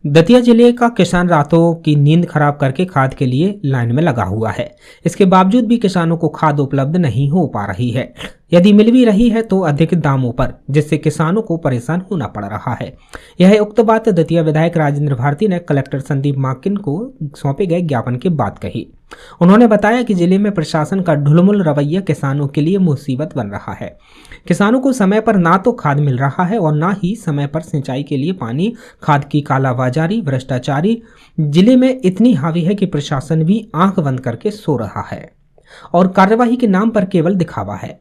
दतिया जिले का किसान रातों की नींद खराब करके खाद के लिए लाइन में लगा हुआ है। इसके बावजूद भी किसानों को खाद उपलब्ध नहीं हो पा रही है। यदि मिल भी रही है तो अधिक दामों पर, जिससे किसानों को परेशान होना पड़ रहा है। यह उक्त बात दतिया विधायक राजेंद्र भारती ने कलेक्टर संदीप माकिन को सौंपे गए ज्ञापन के बाद कही। उन्होंने बताया कि जिले में प्रशासन का ढुलमुल रवैया किसानों के लिए मुसीबत बन रहा है। किसानों को समय पर ना तो खाद मिल रहा है और ना ही समय पर सिंचाई के लिए पानी। खाद की कालाबाजारी, भ्रष्टाचारी जिले में इतनी हावी है कि प्रशासन भी आंख बंद करके सो रहा है और कार्यवाही के नाम पर केवल दिखावा है।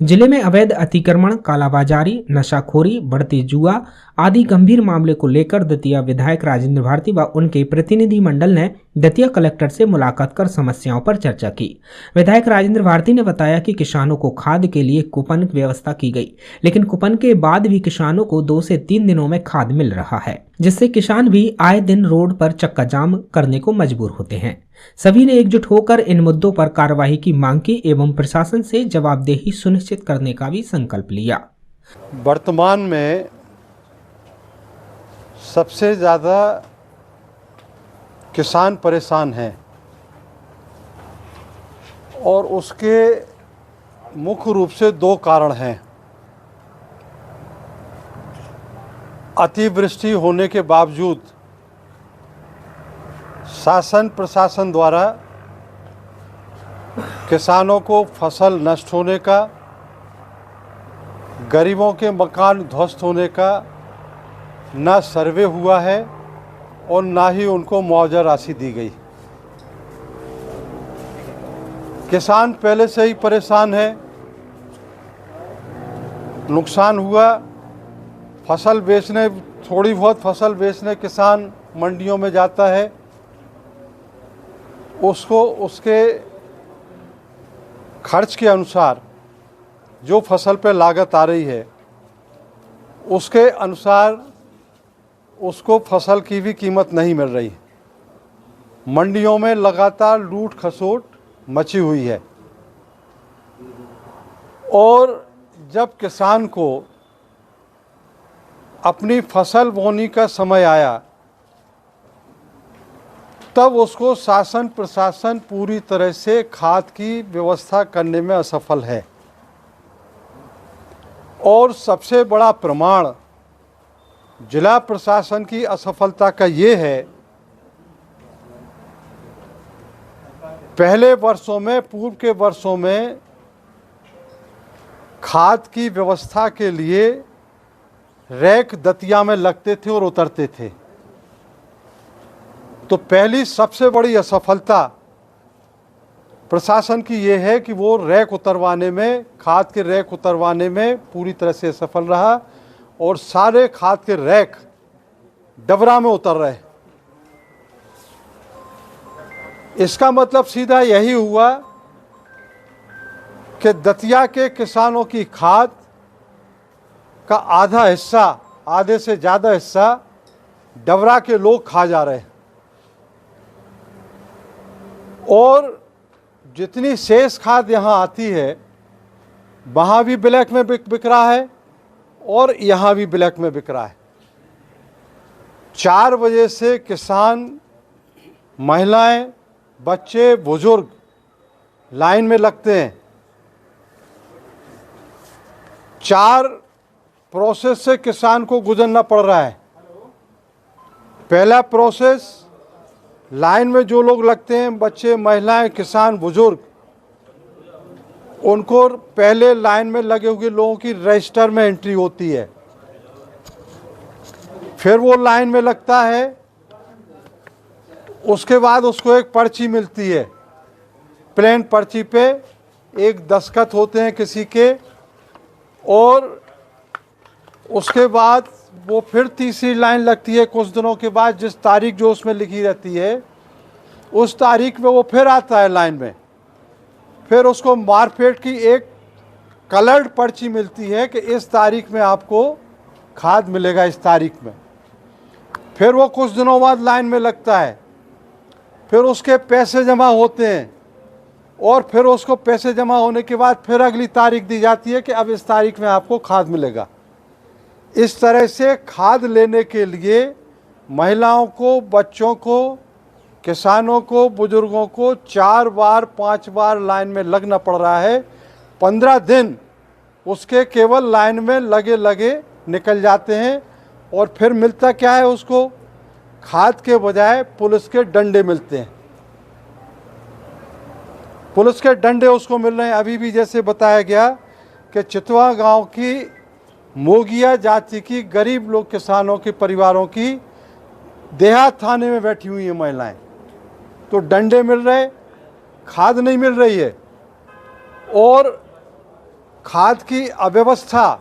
जिले में अवैध अतिक्रमण, कालाबाजारी, नशाखोरी, बढ़ती जुआ आदि गंभीर मामले को लेकर दतिया विधायक राजेंद्र भारती व उनके प्रतिनिधि मंडल ने दतिया कलेक्टर से मुलाकात कर समस्याओं पर चर्चा की। विधायक राजेंद्र भारती ने बताया कि किसानों को खाद के लिए कूपन की व्यवस्था की गई, लेकिन कूपन के बाद भी किसानों को 2 से 3 दिनों में खाद मिल रहा है, जिससे किसान भी आए दिन रोड पर चक्का जाम करने को मजबूर होते हैं। सभी ने एकजुट होकर इन मुद्दों पर कार्यवाही की मांग की एवं प्रशासन से जवाबदेही सुनिश्चित करने का भी संकल्प लिया। वर्तमान में सबसे ज़्यादा किसान परेशान हैं और उसके मुख्य रूप से 2 कारण हैं। अतिवृष्टि होने के बावजूद शासन प्रशासन द्वारा किसानों को फसल नष्ट होने का, गरीबों के मकान ध्वस्त होने का ना सर्वे हुआ है और ना ही उनको मुआवजा राशि दी गई। किसान पहले से ही परेशान है, नुकसान हुआ। फसल बेचने, थोड़ी बहुत फसल बेचने किसान मंडियों में जाता है, उसको उसके खर्च के अनुसार जो फसल पे लागत आ रही है उसके अनुसार उसको फसल की भी कीमत नहीं मिल रही। मंडियों में लगातार लूट खसोट मची हुई है और जब किसान को अपनी फसल बोने का समय आया तब उसको शासन प्रशासन पूरी तरह से खाद की व्यवस्था करने में असफल है। और सबसे बड़ा प्रमाण जिला प्रशासन की असफलता का ये है, पहले वर्षों में, पूर्व के वर्षों में खाद की व्यवस्था के लिए रैक दतिया में लगते थे और उतरते थे। तो पहली सबसे बड़ी असफलता प्रशासन की ये है कि वो रैक उतरवाने में, खाद के रैक उतरवाने में पूरी तरह से सफल रहा और सारे खाद के रैक डबरा में उतर रहे। इसका मतलब सीधा यही हुआ कि दतिया के किसानों की खाद का आधा हिस्सा, आधे से ज़्यादा हिस्सा डबरा के लोग खा जा रहे हैं और जितनी शेष खाद यहाँ आती है वहाँ भी ब्लैक में बिक रहा है और यहाँ भी ब्लैक में बिक रहा है। 4 बजे से किसान, महिलाएं, बच्चे, बुजुर्ग लाइन में लगते हैं। 4 प्रोसेस से किसान को गुजरना पड़ रहा है। पहला प्रोसेस, लाइन में जो लोग लगते हैं, बच्चे, महिलाएं, किसान, बुजुर्ग, उनको पहले लाइन में लगे हुए लोगों की रजिस्टर में एंट्री होती है। फिर वो लाइन में लगता है, उसके बाद उसको एक पर्ची मिलती है। प्लेन पर्ची पे एक दस्तखत होते हैं किसी के और उसके बाद वो फिर तीसरी लाइन लगती है कुछ दिनों के बाद। जिस तारीख जो उसमें लिखी रहती है उस तारीख में वो फिर आता है लाइन में। फिर उसको मार्केट की एक कलर्ड पर्ची मिलती है कि इस तारीख में आपको खाद मिलेगा, इस तारीख में। फिर वो कुछ दिनों बाद लाइन में लगता है, फिर उसके पैसे जमा होते हैं और फिर उसको पैसे जमा होने के बाद फिर अगली तारीख दी जाती है कि अब इस तारीख में आपको खाद मिलेगा। इस तरह से खाद लेने के लिए महिलाओं को, बच्चों को, किसानों को, बुजुर्गों को 4 बार 5 बार लाइन में लगना पड़ रहा है। 15 दिन उसके केवल लाइन में लगे लगे निकल जाते हैं और फिर मिलता क्या है उसको? खाद के बजाय पुलिस के डंडे मिलते हैं। पुलिस के डंडे उसको मिल रहे हैं। अभी भी जैसे बताया गया कि चितवा गांव की मोगिया जाति की गरीब लोग, किसानों के परिवारों की देहात थाने में बैठी हुई हैं महिलाएं, तो डंडे मिल रहे, खाद नहीं मिल रही है। और खाद की अव्यवस्था,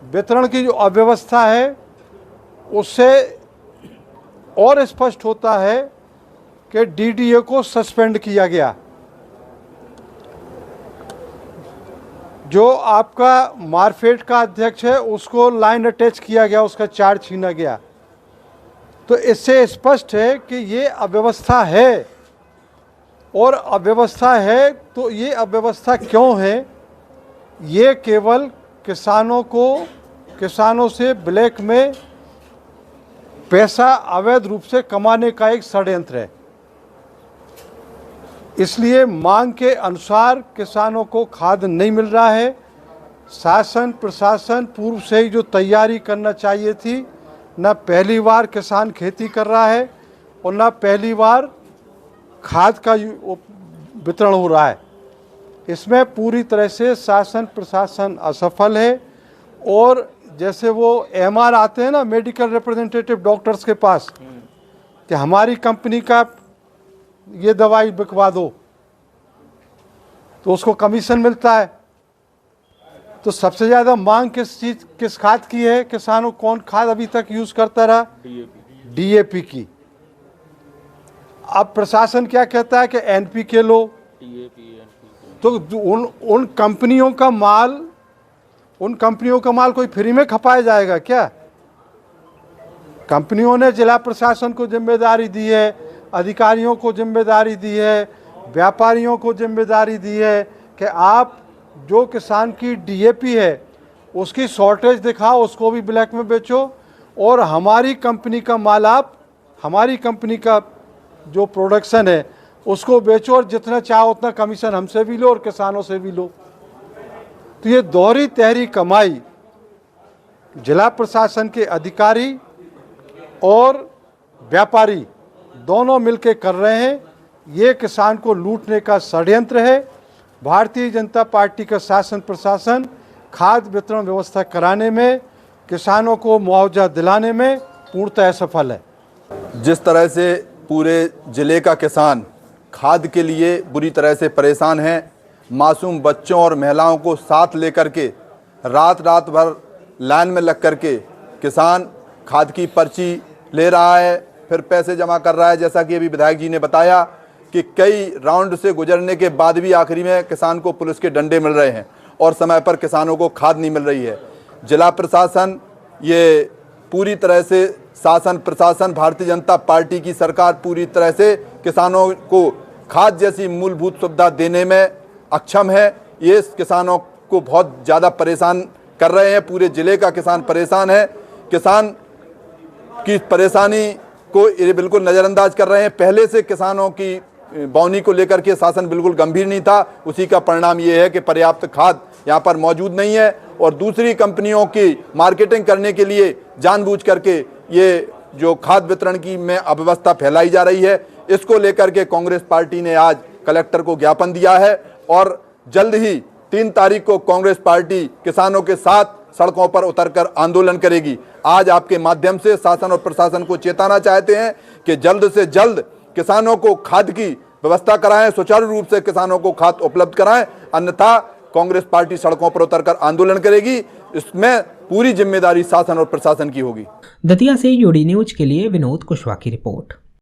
वितरण की जो अव्यवस्था है, उससे और स्पष्ट होता है कि डीडीए को सस्पेंड किया गया। जो आपका मार्केट का अध्यक्ष है उसको लाइन अटैच किया गया, उसका चार्ज छीना गया। तो इससे स्पष्ट है कि ये अव्यवस्था है। और अव्यवस्था है तो ये अव्यवस्था क्यों है? ये केवल किसानों से ब्लैक में पैसा अवैध रूप से कमाने का एक षड्यंत्र है। इसलिए मांग के अनुसार किसानों को खाद नहीं मिल रहा है। शासन प्रशासन पूर्व से ही जो तैयारी करना चाहिए थी, न पहली बार किसान खेती कर रहा है और न पहली बार खाद का वितरण हो रहा है। इसमें पूरी तरह से शासन प्रशासन असफल है। और जैसे वो एमआर आते हैं ना, मेडिकल रिप्रेजेंटेटिव डॉक्टर्स के पास, कि हमारी कंपनी का ये दवाई बिकवा दो, तो उसको कमीशन मिलता है। तो सबसे ज़्यादा मांग किस खाद की है? किसानों कौन खाद अभी तक यूज़ करता रहा? डीएपी की। अब प्रशासन क्या कहता है कि एनपीके लो। तो उन कंपनियों का माल कोई फ्री में खपाया जाएगा क्या? कंपनियों ने जिला प्रशासन को जिम्मेदारी दी है, अधिकारियों को जिम्मेदारी दी है, व्यापारियों को जिम्मेदारी दी है कि आप जो किसान की डीएपी है उसकी शॉर्टेज दिखाओ, उसको भी ब्लैक में बेचो, और हमारी कंपनी का माल आप, हमारी कंपनी का जो प्रोडक्शन है उसको बेचो, और जितना चाहो उतना कमीशन हमसे भी लो और किसानों से भी लो। तो ये दोहरी तहरी कमाई जिला प्रशासन के अधिकारी और व्यापारी दोनों मिलकर कर रहे हैं। ये किसान को लूटने का षड्यंत्र है। भारतीय जनता पार्टी का शासन प्रशासन खाद वितरण व्यवस्था कराने में, किसानों को मुआवजा दिलाने में पूर्णतः सफल है। जिस तरह से पूरे ज़िले का किसान खाद के लिए बुरी तरह से परेशान है, मासूम बच्चों और महिलाओं को साथ लेकर के रात भर लाइन में लग कर के किसान खाद की पर्ची ले रहा है, फिर पैसे जमा कर रहा है। जैसा कि अभी विधायक जी ने बताया कि कई राउंड से गुजरने के बाद भी आखिरी में किसान को पुलिस के डंडे मिल रहे हैं और समय पर किसानों को खाद नहीं मिल रही है। जिला प्रशासन, ये पूरी तरह से शासन प्रशासन, भारतीय जनता पार्टी की सरकार पूरी तरह से किसानों को खाद जैसी मूलभूत सुविधा देने में अक्षम है। ये किसानों को बहुत ज़्यादा परेशान कर रहे हैं। पूरे ज़िले का किसान परेशान है। किसान की परेशानी को ये बिल्कुल नज़रअंदाज कर रहे हैं। पहले से किसानों की बौनी को लेकर के शासन बिल्कुल गंभीर नहीं था। उसी का परिणाम ये है कि पर्याप्त खाद यहाँ पर मौजूद नहीं है और दूसरी कंपनियों की मार्केटिंग करने के लिए जानबूझ करके ये जो खाद वितरण की में अव्यवस्था फैलाई जा रही है, इसको लेकर के कांग्रेस पार्टी ने आज कलेक्टर को ज्ञापन दिया है और जल्द ही 3 तारीख को कांग्रेस पार्टी किसानों के साथ सड़कों पर उतरकर आंदोलन करेगी। आज आपके माध्यम से शासन और प्रशासन को चेताना चाहते हैं कि जल्द से जल्द किसानों को खाद की व्यवस्था कराएं, सुचारू रूप से किसानों को खाद उपलब्ध कराएं, अन्यथा कांग्रेस पार्टी सड़कों पर उतरकर आंदोलन करेगी। इसमें पूरी जिम्मेदारी शासन और प्रशासन की होगी। दतिया से यूडी न्यूज के लिए विनोद कुशवाहा की रिपोर्ट।